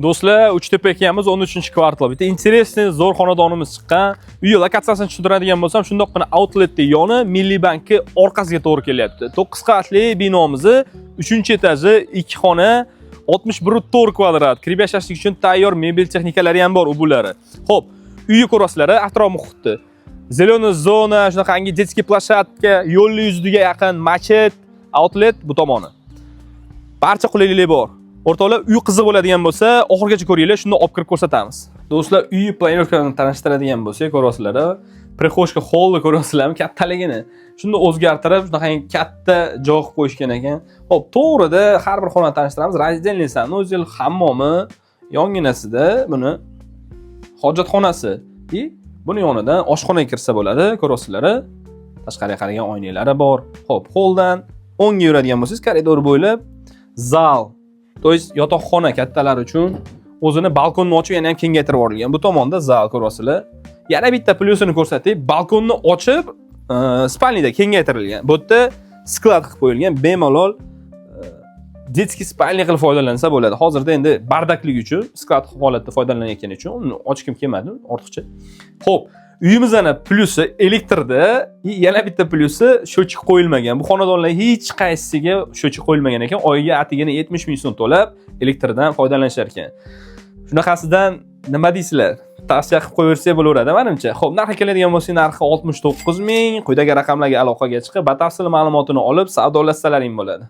Do'stlar, Uchtepa ekanmiz 13-kvartal. Bitta interesniy zo'r xonadonimiz chiqqan. Uy lokatsiyasini tushuntiradigan bo'lsam, shundoqqina outletning yoni Milliy bankka orqasiga to'g'ri kelyapti. 9 qavatli binomizni 3-etaji, 2 xona, 61.4 kvadrat. Kirib yashashlik uchun tayyor mebel texnikalari ham bor u bullari. Xo'p, uyni ko'rasizlar, atrof muhiti. Zeleniy zona, shunaqangi детский площадка, yo'lning yuziga yaqin machet, outlet bu tomoni. Barcha qulayliklar bor. O'rtoqlar, uy qiziq bo'ladigan bo'lsa, oxirgacha ko'ringlar, shunda olib kirib ko'rsatamiz. Do'stlar, uy planировkasini tanishtiradigan bo'lsak, ko'rasizlar, prixoshka holni ko'rasizlarmi, kattaligini. Shunda o'zgartirib, shunaqangi katta joy qilib qo'yishgan ekan. Xo'p, to'g'rida har bir xonani tanishtiramiz. Razdельный sanuzel, hammomi, yonginasida buni hojatxonasi. Buni yonidan oshxonaga kirsa bo'ladi, ko'rasizlar. Tashqariga qaragan oynalari bor. Xo'p, holdan o'ngga yuradigan bo'lsangiz, koridor bo'ylab zal, to есть yotoqxona kattalar uchun o'zini balkonni ochib yana ham kengaytirib yuborilgan. Bu tomonda zal ko'rasizlar. Yana bitta plyusini ko'rsatib, balkonni ochib, spalnida kengaytirilgan. Bu yerda sklad qilib qo'yilgan, bemalol детский spalni qilib foydalansa bo'ladi. Hozirda endi bardaklik uchun sklad holatda foydalanayotgani uchun uni ochkim kelmadi, ortiqcha. Xo'p, uyimizning plyusi elektrda, yana bitta plyusi sho'chik qo'yilmagan. Bu xonadonlar hech qaysisiga sho'chik qo'yilmagan ekan. Oyiga atigini 70 ming so'm to'lab, elektrdan foydalanishar ekan. Shunaqasidan nima deysizlar? Tavsiya qilib qo'yversak bo'laveradi menimcha. Xo'p, narxi keladigan bo'lsa, narxi 69 ming. Quyidagi raqamlarga aloqaga chiqib, batafsil ma'lumotini olib, savdolashsalaring bo'ladi.